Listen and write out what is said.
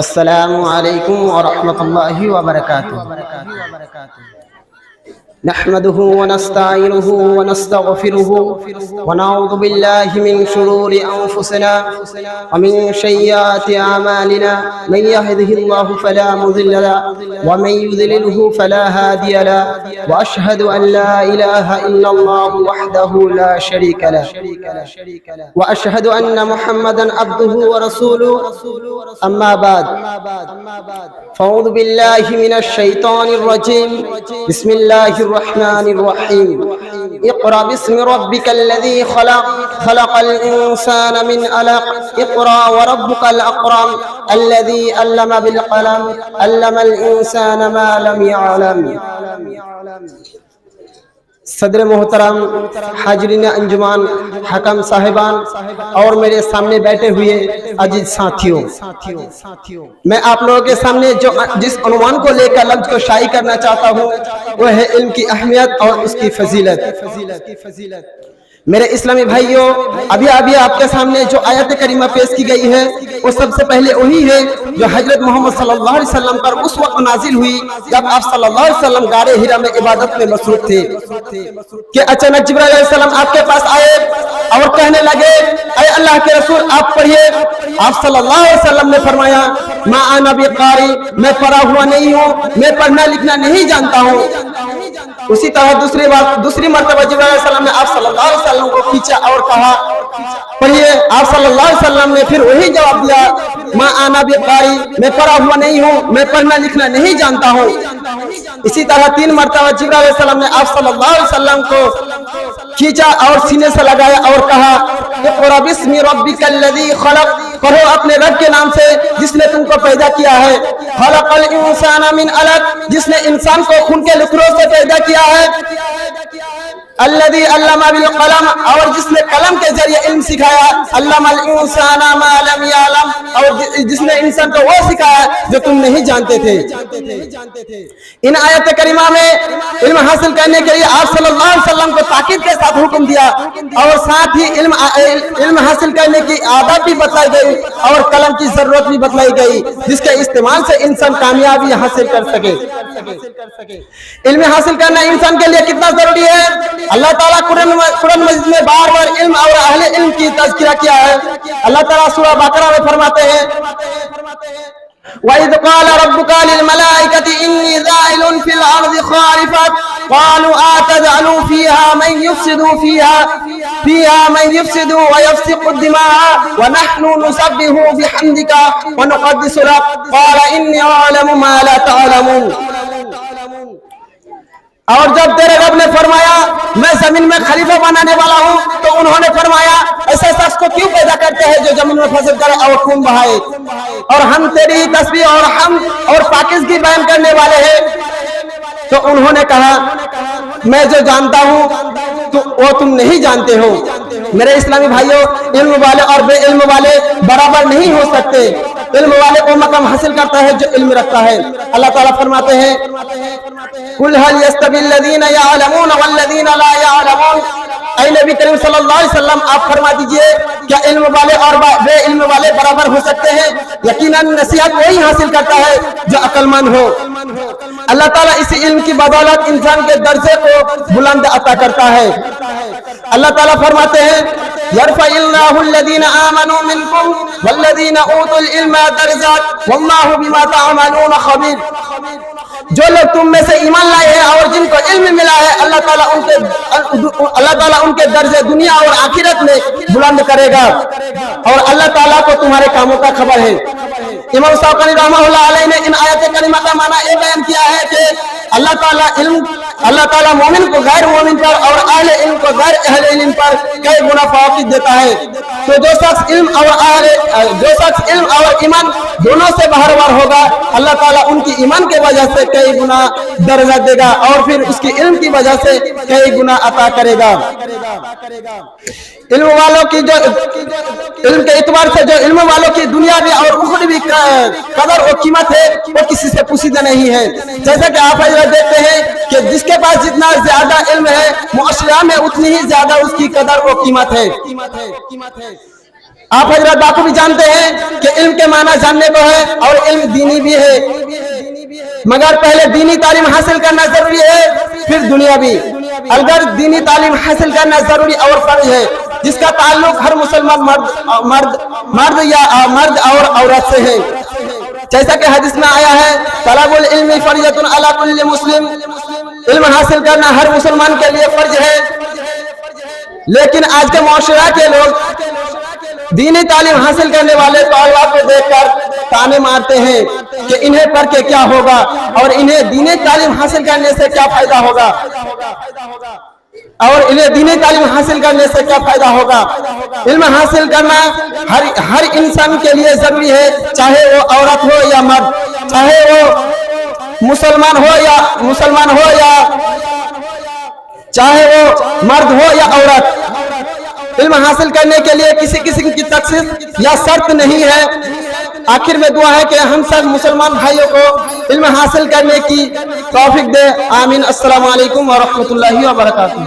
السلام علیکم ورحمۃ اللہ وبرکاتہ۔ نحمده ونستعینه ونستغفره ونعوذ باللہ من شرور انفسنا ومن سیئات اعمالنا، من يهده الله فلا مضل له ومن يضلله فلا هادي له، واشهد ان لا اله الا الله وحده لا شريك له، واشهد ان محمدا عبده ورسوله، اما بعد، فاعوذ باللہ من الشیطان الرجیم، بسم اللہ الرحمن الرحیم۔ اقرأ باسم ربک الذی خلق، خلق الانسان من علق، اقرأ وربک الاکرم الذی علم بالقلم، علم الانسان ما لم يعلم۔ صدر محترم، حاضرین انجمان، حکم صاحبان اور میرے سامنے بیٹھے ہوئے عزیز ساتھیوں، میں آپ لوگوں کے سامنے جس عنوان کو لے کر لفظ کو شائع کرنا چاہتا ہوں وہ ہے علم کی اہمیت اور اس کی فضیلت۔ میرے اسلامی بھائیوں، ابھی آپ کے سامنے جو آیت کریمہ پیش کی گئی ہے وہ سب سے پہلے وہی ہے جو حضرت محمد صلی اللہ علیہ وسلم پر اس وقت نازل ہوئی جب آپ صلی اللہ علیہ وسلم غار حرا میں عبادت میں مصروف تھے کہ اچانک جبرائیل علیہ السلام آپ کے پاس آئے اور کہنے لگے، اے اللہ کے رسول آپ پڑھیے۔ آپ صلی اللہ علیہ وسلم نے فرمایا، ما انا بقاری، میں پڑھا ہوا نہیں ہوں، میں پڑھنا لکھنا نہیں جانتا ہوں۔ اسی طرح دوسری مرتبہ جبرائیل علیہ السلام نے آپ صلی اللہ علیہ وسلم کو کھینچا اور کہا پڑھیے۔ آپ صلی اللہ علیہ وسلم نے پھر وہی جواب دیا، ما انا بقاری، میں پڑھا ہوا نہیں ہوں، میں پڑھنا لکھنا نہیں جانتا ہوں۔ اسی طرح 3 مرتبہ جبرائیل علیہ السلام نے آپ صلی اللہ علیہ وسلم کو کھینچا اور سینے سے لگایا اور کہا، اقرأ باسم ربک الذی خلق، پڑھو اپنے رب کے نام سے جس نے تم کو پیدا کیا ہے، خلق الانسان من علق، جس نے انسان کو خون کے لکڑوں سے پیدا کیا ہے، الذی علم بالقلم، اور جس نے قلم کے ذریعے علم سکھایا، علم الانسان ما لم يعلم، اور جس نے انسان کو وہ سکھایا جو تم نہیں جانتے تھے۔ ان آیت کریمہ میں علم حاصل کرنے کے لیے آپ صلی اللہ علیہ وسلم کو تاکید کے ساتھ حکم دیا اور ساتھ ہی علم حاصل کرنے کی عادت بھی بتلائی گئی اور قلم کی ضرورت بھی بتلائی گئی جس کے استعمال سے انسان کامیابی حاصل کر سکے۔ علم حاصل کرنا انسان کے لیے کتنا ضروری ہے؟ اللہ تعالیٰ قرآن مجید میں بار بار علم اور اہل علم کی تذکرہ کیا ہے۔ اللہ تعالیٰ سورہ بقرہ میں فرماتے ہیں، وَإِذْ قَالَ رَبُّكَ لِلْمَلَائِكَةِ إِنِّي جَاعِلٌ فِي الْأَرْضِ خَلِيفَةً قَالُوا أَتَجْعَلُ فِيهَا مَن يُفْسِدُ وَيَسْفِكُ الدِّمَاءَ وَنَحْنُ نُسَبِّحُ بِحَمْدِكَ وَنُقَدِّسُ لَكَ قَالَ إِنِّي أَعْلَمُ مَا لَا تَعْلَمُونَ۔ اور جب تیرے رب نے فرمایا میں زمین میں خلیفہ بنانے والا ہوں تو انہوں نے فرمایا ایسے شخص کو کیوں پیدا کرتے ہیں جو زمین میں فصل کرے اور خون بہائے، اور ہم تیری تسبیح اور حمد اور پاکیزگی بیان کرنے والے ہیں۔ تو انہوں نے کہا میں جو جانتا ہوں تو وہ تم نہیں جانتے ہو۔ میرے اسلامی بھائیوں، علم والے اور بے علم والے برابر نہیں ہو سکتے۔ علم والے کو مقام حاصل کرتا ہے جو علم رکھتا ہے۔ اللہ تعالیٰ فرماتے ہیں، قُلْ هَلْ يَسْتَوِي الَّذِينَ يَعْلَمُونَ وَالَّذِينَ لَا يَعْلَمُونَ۔ اے نبی کریم صلی اللہ علیہ وسلم آپ فرما دیجئے کیا علم والے اور بے علم والے برابر ہو سکتے ہیں؟ یقیناً نصیحت وہی حاصل کرتا ہے جو عقل مند ہو۔ اللہ تعالیٰ اسی علم کی بدولت انسان کے درجے کو بلند عطا کرتا ہے۔ اللہ تعالیٰ فرماتے ہیں، يَرْفَعِ اللَّهُ الَّذِينَ آمَنُوا مِنْكُمْ وَالَّذِينَ أُوتُوا الْعِلْمَ دَرَجَاتٍ وَاللَّهُ بِمَا تَعْمَلُونَ خَبِيرٌ۔ جو لوگ تم میں سے ایمان لائے ہیں اور جن کو علم ملا ہے اللہ تعالیٰ ان کے درجے دنیا اور آخرت میں بلند کرے گا، اور اللہ تعالیٰ کو تمہارے کاموں کا خبر ہے۔ امام شوکانی رحمہ اللہ علیہ نے ان آیت کریمہ کا معنی یہ بیان کیا ہے کہ اللہ تعالیٰ مومن کو غیر مومن پر اور اہل علم کو غیر اہل علم پر کئی گنا فوقیت دیتا ہے۔ تو جو شخص علم اور ایمان دونوں سے بہروار ہوگا اللہ تعالیٰ ان کی ایمان کی وجہ سے کئی گنا درجہ دے گا اور پھر اس کی علم کی وجہ سے کئی گنا عطا کرے گا۔ علم والوں کی علم کے اعتبار سے جو علم والوں کی دنیاوی اور اخروی قدر و قیمت ہے وہ کسی سے پوشیدہ نہیں ہے۔ جیسا کہ آپ حضرات دیکھتے ہیں کہ جس کے پاس جتنا زیادہ علم ہے معاشرہ میں اتنی ہی زیادہ اس کی قدر و قیمت ہے۔ آپ حضرات باخوبی جانتے ہیں کہ علم کے معنی جاننے کو ہے اور علم دینی بھی ہے، مگر پہلے دینی تعلیم حاصل کرنا ضروری ہے پھر دنیا بھی۔ اگر دینی تعلیم حاصل کرنا ضروری اور فرض ہے جس کا تعلق ہر مسلمان مرد اور عورت سے ہے، جیسا کہ حدیث میں آیا ہے طلب العلم فریضۃ علی کل مسلم، علم حاصل کرنا ہر مسلمان کے لیے فرض ہے۔ لیکن آج کے معاشرہ کے لوگ دینی تعلیم حاصل کرنے والے طلباء کو دیکھ کر تانے مارتے ہیں کہ انہیں پڑھ کے کیا ہوگا اور انہیں دینی تعلیم حاصل کرنے سے کیا فائدہ ہوگا، اور انہیں دینی تعلیم حاصل کرنے سے کیا فائدہ ہوگا۔ علم حاصل کرنا ہر انسان کے لیے ضروری ہے، چاہے وہ عورت ہو یا مرد، چاہے وہ مسلمان ہو یا چاہے وہ مرد ہو یا عورت۔ علم حاصل کرنے کے لیے کسی قسم کی تخصیص یا شرط نہیں ہے۔ آخر میں دعا ہے کہ ہم سب مسلمان بھائیوں کو علم حاصل کرنے کی توفیق دے، آمین۔ السلام علیکم ورحمۃ اللہ وبرکاتہ۔